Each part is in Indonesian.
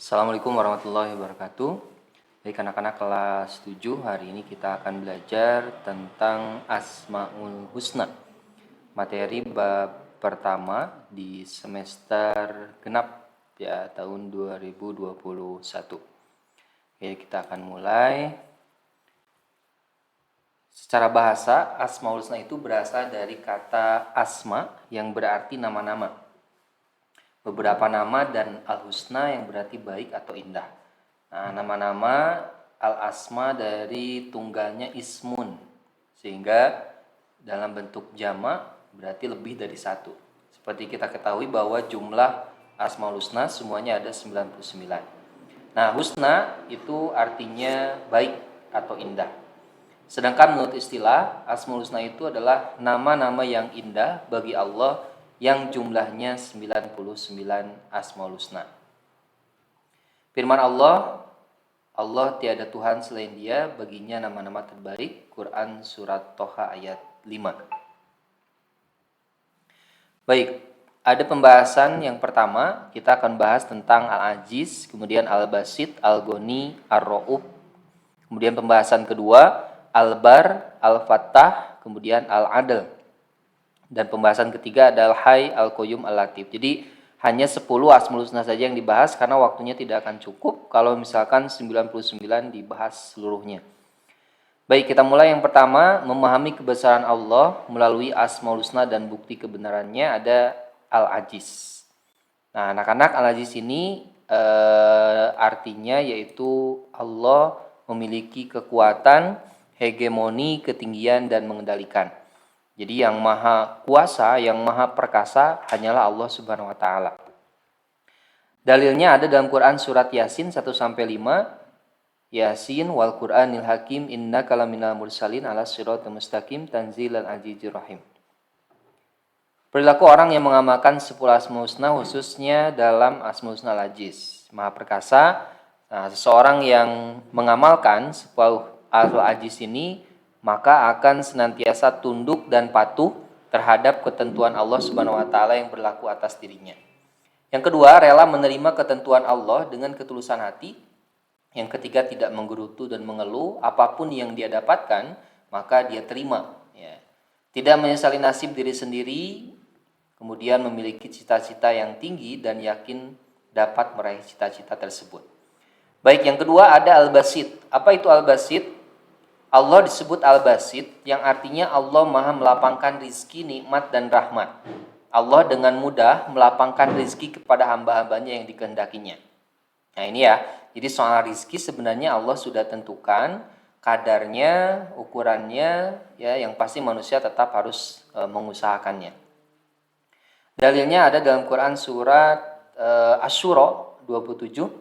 Assalamualaikum warahmatullahi wabarakatuh. Baik anak-anak kelas 7, hari ini kita akan belajar tentang Asmaul Husna. Materi bab pertama di semester genap ya tahun 2021. Oke, kita akan mulai. Secara bahasa, Asmaul Husna itu berasal dari kata asma yang berarti nama-nama. Beberapa nama dan al-husna yang berarti baik atau indah. Nah, nama-nama al-asma dari tunggalnya ismun, sehingga dalam bentuk jama berarti lebih dari satu. Seperti kita ketahui bahwa jumlah asmaul husna semuanya ada 99. Nah, husna itu artinya baik atau indah. Sedangkan menurut istilah, asmaul husna itu adalah nama-nama yang indah bagi Allah yang jumlahnya 99 asmaul husna. Firman Allah tiada Tuhan selain Dia, baginya nama-nama terbaik. Quran surat Toha ayat 5. Baik, ada pembahasan yang pertama, kita akan bahas tentang Al-Aziz, kemudian Al-Basit, Al-Ghani, Ar-Ra'ub. Kemudian pembahasan kedua, Al-Bar, Al-Fattah, kemudian Al-Adl. Dan pembahasan ketiga adalah Al-Hayy, Al-Qayyum, Al-Latif. Jadi hanya 10 asmaul husna saja yang dibahas karena waktunya tidak akan cukup kalau misalkan 99 dibahas seluruhnya. Baik, kita mulai yang pertama, memahami kebesaran Allah melalui asmaul husna dan bukti kebenarannya ada Al-Aziz. Nah, anak-anak, Al-Aziz ini artinya yaitu Allah memiliki kekuatan, hegemoni, ketinggian dan mengendalikan. Jadi yang maha kuasa, yang maha perkasa hanyalah Allah Subhanahu wa taala. Dalilnya ada dalam Quran surat Yasin 1-5. Yasin wal Qur'anil Hakim innaka laminal mursalin ala siratal mustaqim tanzilal azizir rahim. Perilaku orang yang mengamalkan 10 asmaul husna khususnya dalam asmaul husna al-aziz, maha perkasa. Nah, seseorang yang mengamalkan 10 al-aziz ini maka akan senantiasa tunduk dan patuh terhadap ketentuan Allah Subhanahu wa taala yang berlaku atas dirinya. Yang kedua, rela menerima ketentuan Allah dengan ketulusan hati. Yang ketiga, tidak menggerutu dan mengeluh, apapun yang dia dapatkan maka dia terima, ya. Tidak menyesali nasib diri sendiri, kemudian memiliki cita-cita yang tinggi dan yakin dapat meraih cita-cita tersebut. Baik, yang kedua ada Al-Basit. Apa itu Al-Basit? Allah disebut Al-Basit yang artinya Allah maha melapangkan rizki, nikmat, dan rahmat. Allah dengan mudah melapangkan rizki kepada hamba-hambanya yang dikehendakinya. Nah ini ya, jadi soal rizki sebenarnya Allah sudah tentukan kadarnya, ukurannya, ya yang pasti manusia tetap harus mengusahakannya. Dalilnya ada dalam Quran surat Asy-Syura 27.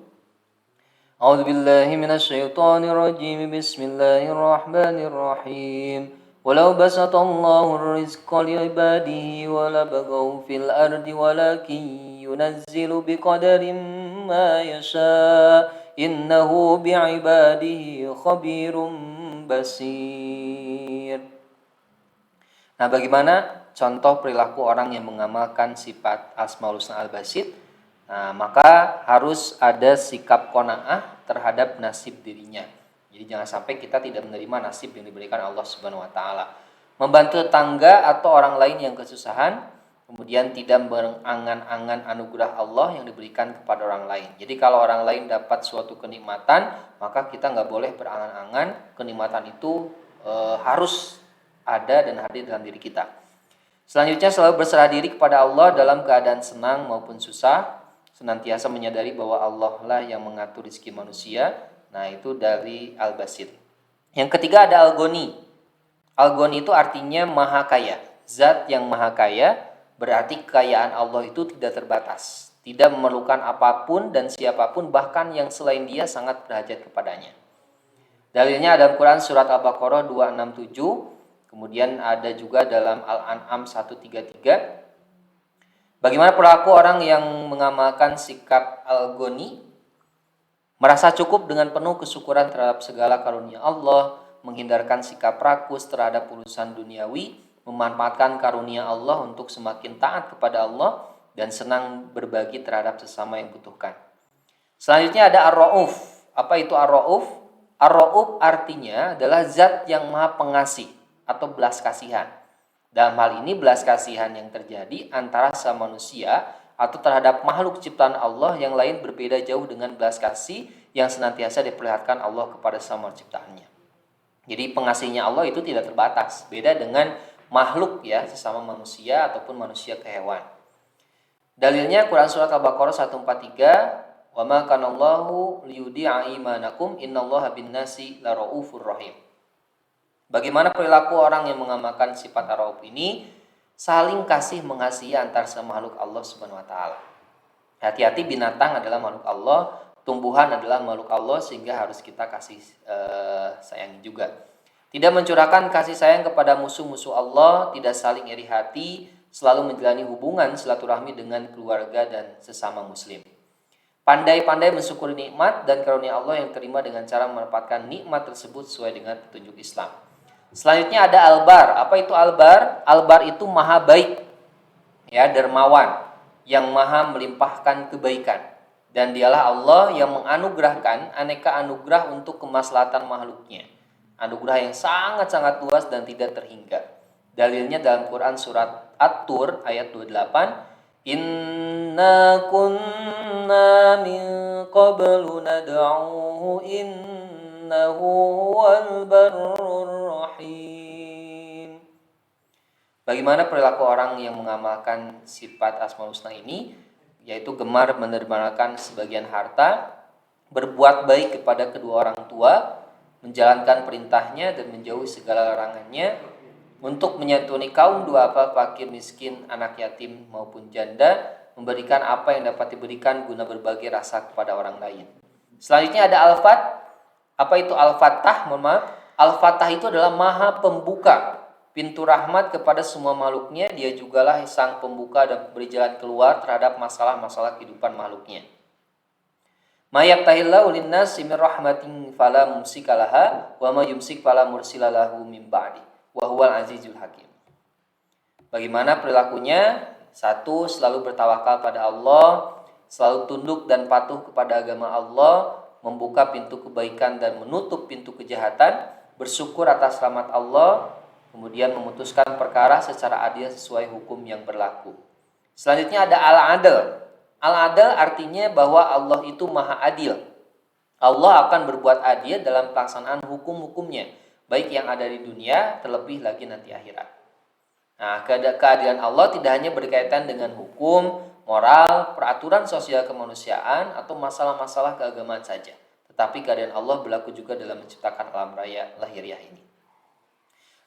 A'udzu billahi minasyaitonir rajim. Bismillahirrahmanirrahim. Walau basatallahu ar-rizqa li'ibadihi walabaghaw fil ardi walakin yunazzilu biqadarin ma yasha. Innahu bi'ibadihi khabirum basir. Nah, bagaimana contoh perilaku orang yang mengamalkan sifat Asmaul Husna Al-Basit? Nah, maka harus ada sikap qanaah terhadap nasib dirinya. Jadi jangan sampai kita tidak menerima nasib yang diberikan Allah Subhanahu wa taala. Membantu tetangga atau orang lain yang kesusahan, kemudian tidak berangan-angan anugerah Allah yang diberikan kepada orang lain. Jadi kalau orang lain dapat suatu kenikmatan, maka kita nggak boleh berangan-angan kenikmatan itu harus ada dan hadir dalam diri kita. Selanjutnya selalu berserah diri kepada Allah dalam keadaan senang maupun susah. Senantiasa menyadari bahwa Allah lah yang mengatur rezeki manusia. Nah, itu dari Al-Basit. Yang ketiga ada Al-Ghani. Al-Ghani itu artinya maha kaya. Zat yang maha kaya berarti kekayaan Allah itu tidak terbatas. Tidak memerlukan apapun dan siapapun, bahkan yang selain dia sangat berhajat kepadanya. Dalilnya dalam Quran surat Al-Baqarah 267. Kemudian ada juga dalam Al-An'am 133. Bagaimana perilaku orang yang mengamalkan sikap Al-Ghani? Merasa cukup dengan penuh kesyukuran terhadap segala karunia Allah, menghindarkan sikap rakus terhadap urusan duniawi, memanfaatkan karunia Allah untuk semakin taat kepada Allah, dan senang berbagi terhadap sesama yang butuhkan. Selanjutnya ada Ar-Rauf. Apa itu Ar-Rauf? Ar-Rauf artinya adalah zat yang maha pengasih atau belas kasihan. Dalam hal ini belas kasihan yang terjadi antara sama manusia atau terhadap makhluk ciptaan Allah yang lain berbeda jauh dengan belas kasih yang senantiasa diperlihatkan Allah kepada sama ciptaannya. Jadi pengasihnya Allah itu tidak terbatas. Beda dengan makhluk ya, sesama manusia ataupun manusia ke hewan. Dalilnya Quran surat Al-Baqarah 143, "Wa ma kana Allahu liyudi'a imanakum innallaha bin-nasi laraufur rahim." Bagaimana perilaku orang yang mengamalkan sifat ar-rauf ini? Saling kasih mengasihi antar makhluk Allah Subhanahu wa taala. Hati-hati, binatang adalah makhluk Allah, tumbuhan adalah makhluk Allah, sehingga harus kita kasih sayangi juga. Tidak mencurahkan kasih sayang kepada musuh-musuh Allah, tidak saling iri hati, selalu menjalani hubungan silaturahmi dengan keluarga dan sesama muslim. Pandai-pandai mensyukuri nikmat dan karunia Allah yang terima dengan cara menempatkan nikmat tersebut sesuai dengan petunjuk Islam. Selanjutnya ada Al-Bar. Apa itu Al-Bar? Al-Bar itu maha baik, ya, dermawan, yang maha melimpahkan kebaikan. Dan dialah Allah yang menganugerahkan aneka anugerah untuk kemaslahatan makhluknya. Anugerah yang sangat-sangat luas dan tidak terhingga. Dalilnya dalam Quran surat At-Tur ayat 28, "Inna kunna min qablu nad'uhu innahu huwal barrur rahim." Bagaimana perilaku orang yang mengamalkan sifat Asmaul Husna ini? Yaitu gemar mendermakan sebagian harta, berbuat baik kepada kedua orang tua, menjalankan perintahnya dan menjauhi segala larangannya, untuk menyantuni kaum duafa, fakir, miskin, anak yatim maupun janda, memberikan apa yang dapat diberikan guna berbagi rasa kepada orang lain. Selanjutnya ada Al-Fat. Apa itu Al-Fattah? Mohon maaf. Al-Fattah itu adalah maha pembuka pintu rahmat kepada semua makhluknya. Dia jugalah sang pembuka dan beri jalan keluar terhadap masalah-masalah kehidupan makhluknya. Ma yaftahillahu lin-nasi min rahmatin fala mumsika laha wa ma yumsik fala mursila lahu min ba'di wa huwal azizul hakim. Bagaimana perilakunya? Satu, selalu bertawakal pada Allah, selalu tunduk dan patuh kepada agama Allah, membuka pintu kebaikan dan menutup pintu kejahatan, bersyukur atas rahmat Allah, kemudian memutuskan perkara secara adil sesuai hukum yang berlaku. Selanjutnya ada Al-Adl. Al-Adl artinya bahwa Allah itu maha adil. Allah akan berbuat adil dalam pelaksanaan hukum-hukumnya, baik yang ada di dunia, terlebih lagi nanti akhirat. Nah, keadilan Allah tidak hanya berkaitan dengan hukum, moral, peraturan sosial kemanusiaan, atau masalah-masalah keagamaan saja. Tetapi keadilan Allah berlaku juga dalam menciptakan alam raya lahiriah ini.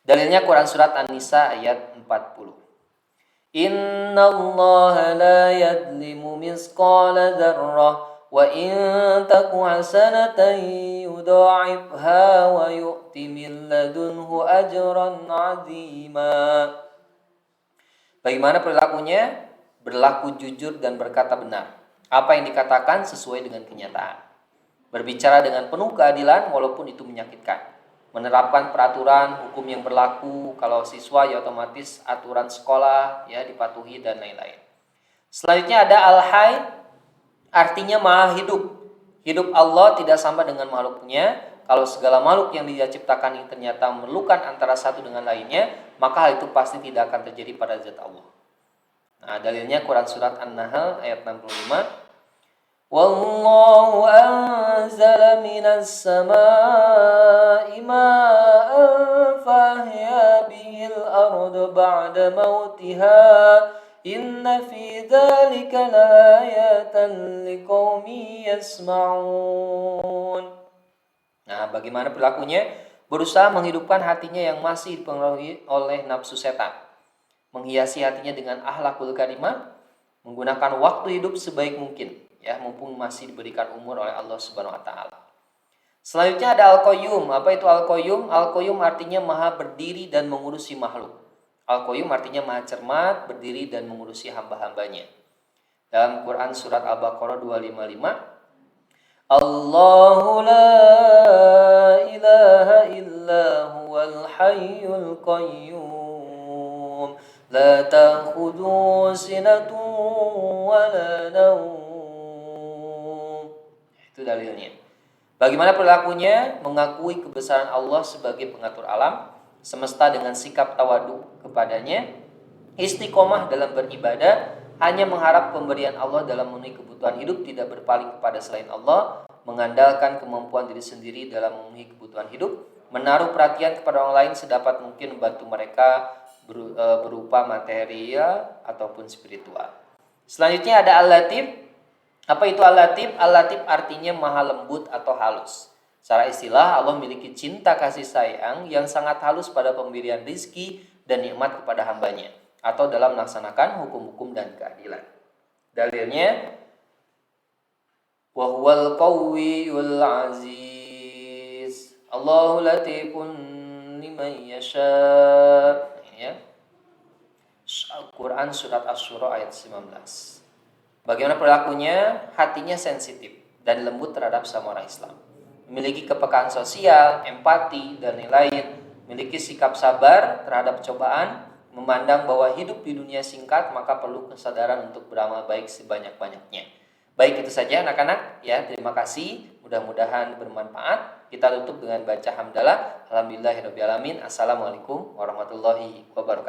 Dalilnya Quran surat An-Nisa ayat 40. Inna Allah la yadlimu misqala dzarrah wa in taku hasanatan yudha'ifha wa yu'ti min ladunhu ajran 'azima. Bagaimana perilakunya? Berlaku jujur dan berkata benar. Apa yang dikatakan sesuai dengan kenyataan. Berbicara dengan penuh keadilan walaupun itu menyakitkan. Menerapkan peraturan hukum yang berlaku, kalau siswa ya otomatis aturan sekolah ya dipatuhi dan lain-lain. Selanjutnya ada Al-Hayy, artinya maha hidup. Hidup Allah tidak sama dengan makhluknya. Kalau segala makhluk yang Dia ciptakan ini ternyata memerlukan antara satu dengan lainnya, maka hal itu pasti tidak akan terjadi pada zat Allah. Nah, dalilnya Quran surat An-Nahl ayat 65. Wallahu anzala minas samaa'i ma'an fahya bihil ardu ba'da mautiha inna fi dzalika laayatan liqaumin yasma'un. Nah, bagaimana perilakunya? Berusaha menghidupkan hatinya yang masih dipengaruhi oleh nafsu setan. Menghiasi hatinya dengan akhlakul karimah, menggunakan waktu hidup sebaik mungkin, ya, mumpung masih diberikan umur oleh Allah Subhanahu wa taala. Selanjutnya ada Al-Qayyum. Apa itu Al-Qayyum? Al-Qayyum artinya maha berdiri dan mengurusi makhluk. Al-Qayyum artinya maha cermat, berdiri dan mengurusi hamba-hambanya. Dalam Quran surat Al-Baqarah 255, Allahu la ilaha illa huwal hayyul qayyum la ta'khudhuhu sinatun wa la nawm. Itu dalilnya. Bagaimana perilakunya? Mengakui kebesaran Allah sebagai pengatur alam semesta dengan sikap tawadu kepadanya, istiqomah dalam beribadah, hanya mengharap pemberian Allah dalam memenuhi kebutuhan hidup, tidak berpaling kepada selain Allah, mengandalkan kemampuan diri sendiri dalam memenuhi kebutuhan hidup, menaruh perhatian kepada orang lain sedapat mungkin membantu mereka berupa material ataupun spiritual. Selanjutnya ada Al-Latif. Apa itu Al-Latif? Al-Latif artinya maha lembut atau halus. Secara istilah, Allah memiliki cinta kasih sayang yang sangat halus pada pemberian rizki dan nikmat kepada hambanya, atau dalam melaksanakan hukum-hukum dan keadilan. Dalilnya, wahuwal qawwiyul aziz, Allahu latifun liman yasha. Ini ya, Al-Quran surat Asy-Syura ayat 19. Bagaimana perilakunya? Hatinya sensitif dan lembut terhadap sama orang Islam. Memiliki kepekaan sosial, empati, dan lain-lain. Memiliki sikap sabar terhadap cobaan. Memandang bahwa hidup di dunia singkat, maka perlu kesadaran untuk beramal baik sebanyak-banyaknya. Baik, itu saja anak-anak. Ya, terima kasih. Mudah-mudahan bermanfaat. Kita tutup dengan baca hamdalah. Alhamdulillahirabbil alamin. Assalamualaikum warahmatullahi wabarakatuh.